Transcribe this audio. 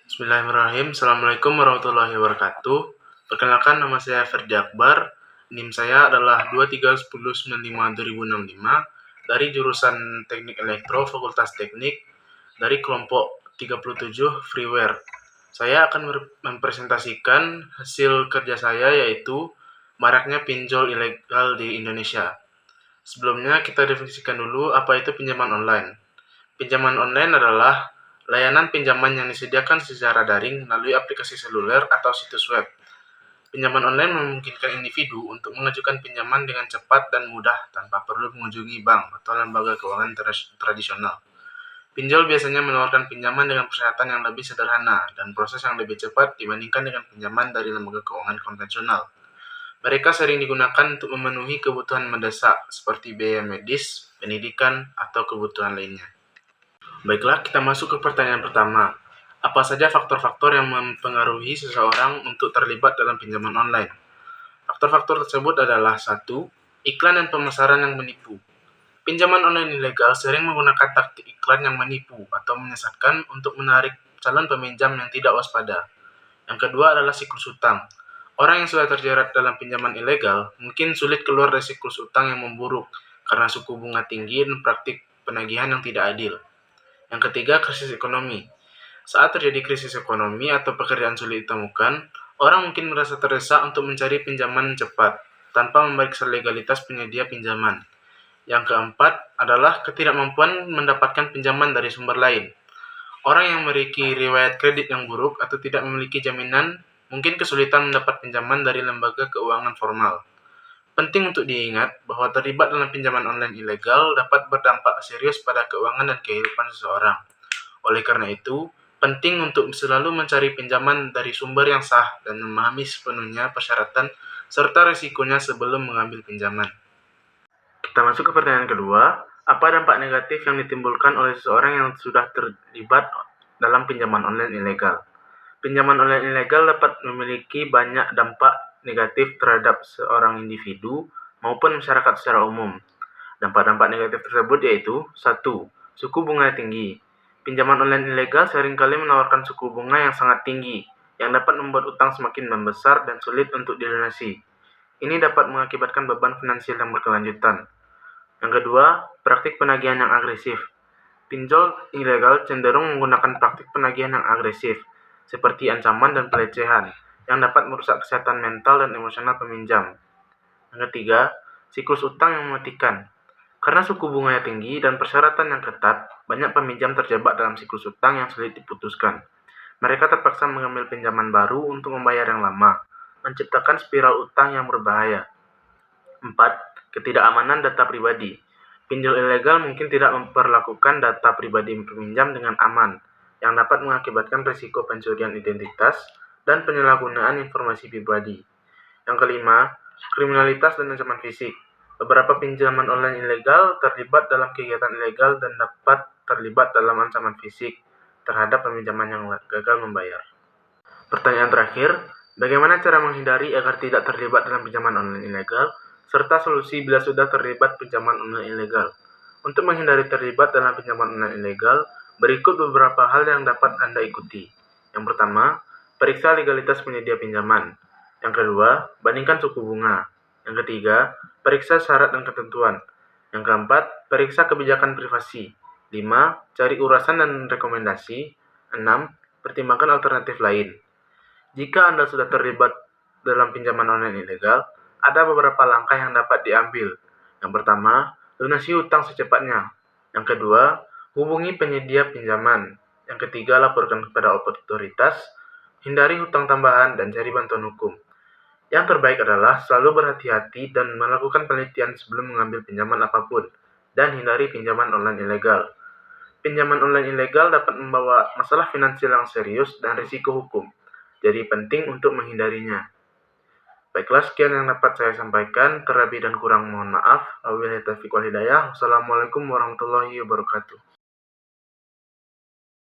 Bismillahirrahmanirrahim. Assalamualaikum warahmatullahi wabarakatuh. Perkenalkan, nama saya Ferdi Akbar. NIM saya adalah 2310952065 dari jurusan Teknik Elektro Fakultas Teknik dari kelompok 37 Freeware. Saya akan mempresentasikan hasil kerja saya, yaitu maraknya pinjol ilegal di Indonesia. Sebelumnya kita definisikan dulu apa itu pinjaman online. Pinjaman online adalah layanan pinjaman yang disediakan secara daring melalui aplikasi seluler atau situs web. Pinjaman online memungkinkan individu untuk mengajukan pinjaman dengan cepat dan mudah tanpa perlu mengunjungi bank atau lembaga keuangan tradisional. Pinjol biasanya menawarkan pinjaman dengan persyaratan yang lebih sederhana dan proses yang lebih cepat dibandingkan dengan pinjaman dari lembaga keuangan konvensional. Mereka sering digunakan untuk memenuhi kebutuhan mendesak seperti biaya medis, pendidikan, atau kebutuhan lainnya. Baiklah, kita masuk ke pertanyaan pertama. Apa saja faktor-faktor yang mempengaruhi seseorang untuk terlibat dalam pinjaman online? Faktor-faktor tersebut adalah 1. Iklan dan pemasaran yang menipu. Pinjaman online ilegal sering menggunakan taktik iklan yang menipu atau menyesatkan untuk menarik calon peminjam yang tidak waspada. Yang kedua adalah siklus utang. Orang yang sudah terjerat dalam pinjaman ilegal mungkin sulit keluar dari siklus utang yang memburuk karena suku bunga tinggi dan praktik penagihan yang tidak adil. Yang ketiga, krisis ekonomi. Saat terjadi krisis ekonomi atau pekerjaan sulit ditemukan, orang mungkin merasa terdesak untuk mencari pinjaman cepat tanpa memeriksa legalitas penyedia pinjaman. Yang keempat adalah ketidakmampuan mendapatkan pinjaman dari sumber lain. Orang yang memiliki riwayat kredit yang buruk atau tidak memiliki jaminan mungkin kesulitan mendapat pinjaman dari lembaga keuangan formal. Penting untuk diingat bahwa terlibat dalam pinjaman online ilegal dapat berdampak serius pada keuangan dan kehidupan seseorang. Oleh karena itu, penting untuk selalu mencari pinjaman dari sumber yang sah dan memahami sepenuhnya persyaratan serta risikonya sebelum mengambil pinjaman. Kita masuk ke pertanyaan kedua. Apa dampak negatif yang ditimbulkan oleh seseorang yang sudah terlibat dalam pinjaman online ilegal? Pinjaman online ilegal dapat memiliki banyak dampak negatif terhadap seorang individu maupun masyarakat secara umum. Dampak-dampak negatif tersebut yaitu 1. Suku bunga tinggi. Pinjaman online ilegal seringkali menawarkan suku bunga yang sangat tinggi, yang dapat membuat utang semakin membesar dan sulit untuk dilunasi. Ini dapat mengakibatkan beban finansial yang berkelanjutan. Yang kedua, praktik penagihan yang agresif. Pinjol ilegal cenderung menggunakan praktik penagihan yang agresif, seperti ancaman dan pelecehan, yang dapat merusak kesehatan mental dan emosional peminjam. Yang ketiga, siklus utang yang mematikan. Karena suku bunganya tinggi dan persyaratan yang ketat, banyak peminjam terjebak dalam siklus utang yang sulit diputuskan. Mereka terpaksa mengambil pinjaman baru untuk membayar yang lama, menciptakan spiral utang yang berbahaya. 4. Ketidakamanan data pribadi. Pinjol ilegal mungkin tidak memperlakukan data pribadi peminjam dengan aman, yang dapat mengakibatkan risiko pencurian identitas dan penyalahgunaan informasi pribadi. Yang kelima, kriminalitas dan ancaman fisik. Beberapa pinjaman online ilegal terlibat dalam kegiatan ilegal dan dapat terlibat dalam ancaman fisik terhadap peminjaman yang gagal membayar. Pertanyaan terakhir, bagaimana cara menghindari agar tidak terlibat dalam pinjaman online ilegal, serta solusi bila sudah terlibat pinjaman online ilegal? Untuk menghindari terlibat dalam pinjaman online ilegal, berikut beberapa hal yang dapat Anda ikuti. Yang pertama, periksa legalitas penyedia pinjaman. Yang kedua, bandingkan suku bunga. Yang ketiga, periksa syarat dan ketentuan. Yang keempat, periksa kebijakan privasi. 5. Cari urasan dan rekomendasi. 6. Pertimbangkan alternatif lain. Jika Anda sudah terlibat dalam pinjaman online ilegal, ada beberapa langkah yang dapat diambil. Yang pertama, lunasi utang secepatnya. Yang kedua, hubungi penyedia pinjaman. Yang ketiga, laporkan kepada otoritas. Hindari hutang tambahan dan cari bantuan hukum. Yang terbaik adalah selalu berhati-hati dan melakukan penelitian sebelum mengambil pinjaman apapun, dan hindari pinjaman online ilegal. Pinjaman online ilegal dapat membawa masalah finansial yang serius dan risiko hukum, jadi penting untuk menghindarinya. Baiklah, sekian yang dapat saya sampaikan. Terlebih dan kurang mohon maaf. Wabillahi taufiq wal hidayah. Wassalamualaikum warahmatullahi wabarakatuh.